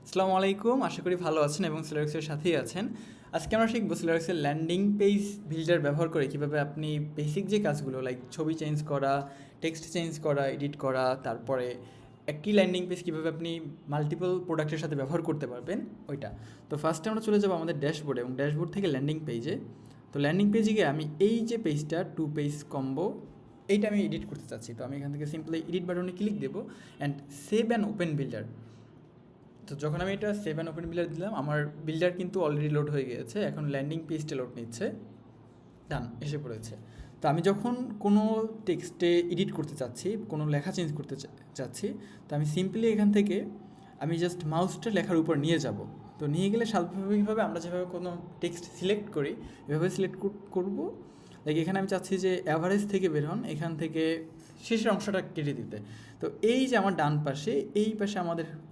আসসালামু আলাইকুম, আশা করি ভালো আছেন এবং সিলারিক্সের সাথেই আছেন। আজকে আমরা শিখবো সিলারিক্সের ল্যান্ডিং পেজ বিল্ডার ব্যবহার করে কীভাবে আপনি বেসিক যে কাজগুলো লাইক ছবি চেঞ্জ করা, টেক্সট চেঞ্জ করা, এডিট করা, তারপরে একটি ল্যান্ডিং পেজ কীভাবে আপনি মাল্টিপল প্রোডাক্টের সাথে ব্যবহার করতে পারবেন ওইটা। তো ফার্স্টে আমরা চলে যাবো আমাদের ড্যাশবোর্ডে এবং ড্যাশবোর্ড থেকে ল্যান্ডিং পেজে। তো ল্যান্ডিং পেজে গিয়ে আমি এই যে পেজটা 2 পেজ কম্বো এইটা আমি এডিট করতে চাচ্ছি। তো আমি এখান থেকে সিম্পলি এডিট বাটনে ক্লিক দেবো and save and open builder. তো যখন আমি এটা সেভ অ্যান্ড ওপেন বিল্ডার দিলাম, আমার বিল্ডার কিন্তু অলরেডি লোড হয়ে গিয়েছে। এখন ল্যান্ডিং পেজটা লোড নিচ্ছে, ডান এসে পড়েছে। তো আমি যখন কোনো টেক্সটে এডিট করতে চাচ্ছি, কোনো লেখা চেঞ্জ করতে চাচ্ছি, তো আমি সিম্পলি এখান থেকে আমি জাস্ট মাউসটা লেখার উপর নিয়ে যাব। তো নিয়ে গেলে স্বাভাবিকভাবে আমরা যেভাবে কোনো টেক্সট সিলেক্ট করি এভাবে সিলেক্ট করবো। লাইক এখানে আমি চাচ্ছি যে অ্যাভারেজ থেকে বের হন, এখান থেকে শেষের অংশটা কেটে দিতে। তো এই যে আমার ডান পাশে, এই পাশে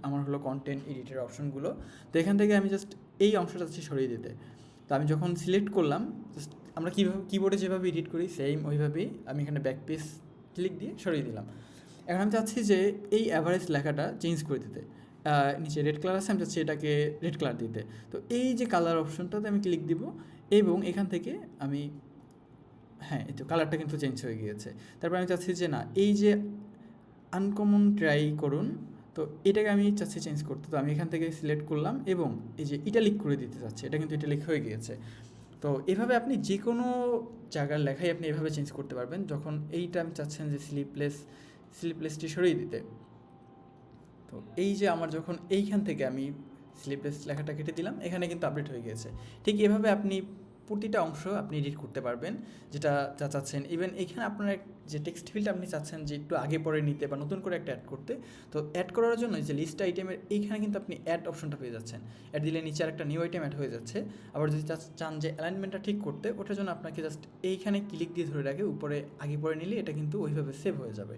আমার হলো কন্টেন্ট এডিটের অপশনগুলো। তো এখান থেকে আমি জাস্ট এই অংশটা চাচ্ছি সরিয়ে দিতে। তো আমি যখন সিলেক্ট করলাম, জাস্ট আমরা কীভাবে কিবোর্ডে যেভাবে এডিট করি সেম ওইভাবেই আমি এখানে ব্যাক পেজ ক্লিক দিয়ে সরিয়ে দিলাম। এখন আমি চাচ্ছি যে এই অ্যাভারেজ লেখাটা চেঞ্জ করে দিতে। নিচে রেড কালার আছে, আমি চাচ্ছি এটাকে রেড কালার দিতে। তো এই যে কালার অপশনটাতে আমি ক্লিক দিব এবং এখান থেকে আমি এই তো কালারটা কিন্তু চেঞ্জ হয়ে গিয়েছে। তারপর আমি চাচ্ছি যে না, এই যে আনকমন ট্রাই করুন, তো এটাকে আমি চাচ্ছি চেঞ্জ করতে। তো আমি এখান থেকে সিলেক্ট করলাম এবং এই যে ইটালিক করে দিতে চাচ্ছি, এটা কিন্তু ইটালিক হয়ে গিয়েছে। তো এভাবে আপনি যে কোনো জায়গার লেখাই আপনি এভাবে চেঞ্জ করতে পারবেন। যখন এইটা আমি চাচ্ছেন যে স্লিপলেসটি সরিয়ে দিতে, তো এই যে আমার যখন এইখান থেকে আমি স্লিপলেস লেখাটা কেটে দিলাম, এখানে কিন্তু আপডেট হয়ে গিয়েছে। ঠিক এভাবে আপনি প্রতিটা অংশ আপনি এডিট করতে পারবেন যেটা যা চাচ্ছেন। ইভেন এখানে আপনার যে টেক্সট ফিল্ডটা আপনি চাচ্ছেন যে একটু আগে পরে নিতে বা নতুন করে একটা অ্যাড করতে, তো অ্যাড করার জন্য যে লিস্ট আইটেমের এইখানে কিন্তু আপনি অ্যাড অপশনটা পেয়ে যাচ্ছেন। অ্যাড দিলে নিচে আর একটা নিউ আইটেম অ্যাড হয়ে যাচ্ছে। আবার যদি চান যে অ্যালাইনমেন্টটা ঠিক করতে, ওটার জন্য আপনাকে জাস্ট এইখানে ক্লিক দিয়ে ধরে রাখে উপরে আগে পরে নিলে এটা কিন্তু ওইভাবে সেভ হয়ে যাবে।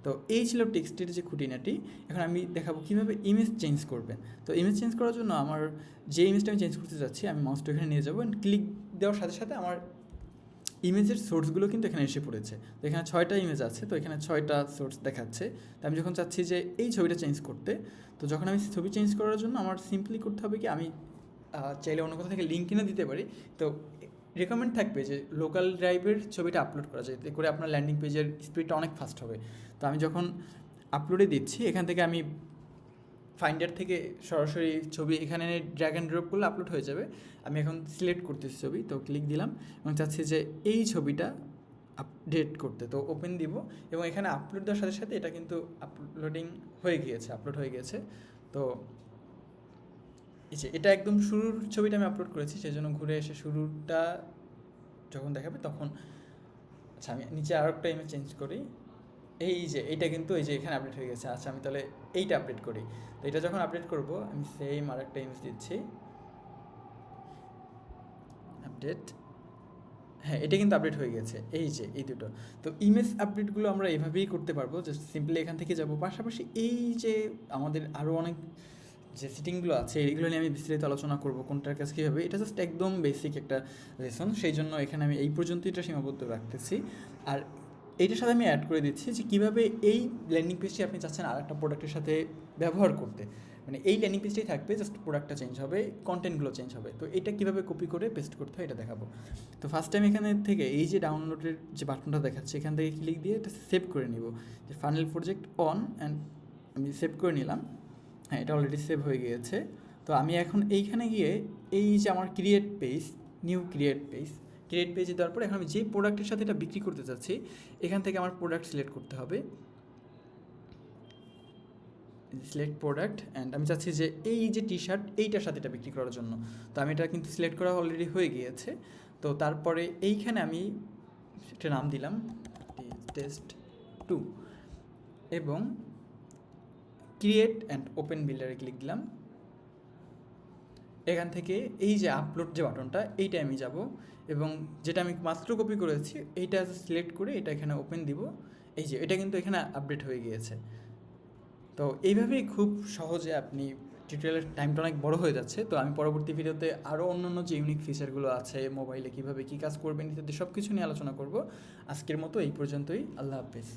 তো এই ছিল টেক্সটের যে খুঁটিনাটি। এখন আমি দেখাবো কীভাবে ইমেজ চেঞ্জ করবেন। তো ইমেজ চেঞ্জ করার জন্য আমার যে ইমেজটা আমি চেঞ্জ করতে যাচ্ছি, আমি মাউসটা এখানে নিয়ে যাবো অ্যান্ড ক্লিক দেওয়ার সাথে সাথে আমার ইমেজের সোর্সগুলো কিন্তু এখানে এসে পড়েছে। তো এখানে 6টা ইমেজ আছে, তো এখানে 6টা সোর্স দেখাচ্ছে। তো আমি যখন চাচ্ছি যে এই ছবিটা চেঞ্জ করতে, তো যখন আমি ছবি চেঞ্জ করার জন্য আমার সিম্পলি করতে হবে কি, আমি চাইলে অন্য কোথাও থেকে লিঙ্ক কিনে দিতে পারি। তো রেকমেন্ড থাকবে যে লোকাল ড্রাইভের ছবিটা আপলোড করা যায়, এতে করে আপনার ল্যান্ডিং পেজের স্পিডটা অনেক ফাস্ট হবে। তো আমি যখন আপলোডে দিচ্ছি, এখান থেকে আমি ফাইন্ডার থেকে সরাসরি ছবি এখানে ড্র্যাগ অ্যান্ড ড্রপ করলে আপলোড হয়ে যাবে। আমি এখন সিলেক্ট করতেছি ছবি, তো ক্লিক দিলাম এবং চাচ্ছি যে এই ছবিটা আপডেট করতে। তো ওপেন দিব এবং এখানে আপলোড দেওয়ার সাথে সাথে এটা কিন্তু আপলোডিং হয়ে গিয়েছে, আপলোড হয়ে গিয়েছে। তো এই যে এটা একদম শুরুর ছবিটা আমি আপলোড করেছি, সেই জন্য ঘুরে এসে শুরুটা যখন দেখাবে তখন, আচ্ছা আমি নিচে আরও একটা ইমেজ চেঞ্জ করি। এই যে এইটা কিন্তু এই যে এখানে আপডেট হয়ে গেছে। আচ্ছা আমি তাহলে এইটা আপডেট করি। তো এটা যখন আপডেট করব, আমি সেম আর একটা ইমেজ দিচ্ছি, আপডেট। এটা কিন্তু আপডেট হয়ে গেছে, এই যে এই দুটো। তো ইমেজ আপডেটগুলো আমরা এভাবেই করতে পারবো, জাস্ট সিম্পলি এখান থেকে যাব। পাশাপাশি এই যে আমাদের আরও অনেক যে সেটিংগুলো আছে, এইগুলো নিয়ে আমি বিস্তারিত আলোচনা করবো কোনটার কাছে কীভাবে। এটা জাস্ট একদম বেসিক একটা লেসন, সেই জন্য এখানে আমি এই পর্যন্ত এটা সীমাবদ্ধ রাখতেছি। আর এইটার সাথে আমি অ্যাড করে দিচ্ছি যে কীভাবে এই ল্যান্ডিং পেজটি আপনি চাচ্ছেন আর একটা প্রোডাক্টের সাথে ব্যবহার করতে। মানে এই ল্যান্ডিং পেজটাই থাকবে, জাস্ট প্রোডাক্টটা চেঞ্জ হবে, কন্টেন্টগুলো চেঞ্জ হবে। তো এটা কীভাবে কপি করে পেস্ট করতে হয় এটা দেখাবো। তো ফার্স্ট টাইম এখানে থেকে এই যে ডাউনলোডের যে বাটনটা দেখাচ্ছে, এখান থেকে ক্লিক দিয়ে এটা সেভ করে নিব, যে ফাইনাল প্রজেক্ট অন, অ্যান্ড আমি সেভ করে নিলাম। এটা অলরেডি সেভ হয়ে গিয়েছে। তো আমি এখন এইখানে গিয়ে এই যে আমার ক্রিয়েট পেজ, নিউ ক্রিয়েট পেজে দেওয়ার পরে এখন আমি যে প্রোডাক্টের সাথে এটা বিক্রি করতে চাচ্ছি, এখান থেকে আমার প্রোডাক্ট সিলেক্ট করতে হবে, সিলেক্ট প্রোডাক্ট। অ্যান্ড আমি চাচ্ছি যে এই যে টি শার্ট এইটার সাথে এটা বিক্রি করার জন্য। তো আমি এটা কিন্তু সিলেক্ট করা অলরেডি হয়ে গিয়েছে। তো তারপরে এইখানে আমি একটা নাম দিলাম টেস্ট 2 এবং ক্রিয়েট অ্যান্ড ওপেন বিল্ডারে ক্লিক দিলাম। এখান থেকে এই যে আপলোড যে বাটনটা, এইটা আমি যাব এবং যেটা আমি মাত্র কপি করেছি এইটা সিলেক্ট করে এটা এখানে ওপেন দিব। এই যে এটা কিন্তু এখানে আপডেট হয়ে গিয়েছে। তো এইভাবেই খুব সহজে আপনি টিউটোরিয়ালের টাইমটা অনেক বড় হয়ে যাচ্ছে। তো আমি পরবর্তী ভিডিওতে আরও অন্যান্য যে ইউনিক ফিচারগুলো আছে, মোবাইলে কীভাবে কী কাজ করবেন ইত্যাদি সব কিছু নিয়ে আলোচনা করব। আজকের মতো এই পর্যন্তই, আল্লাহ হাফেজ।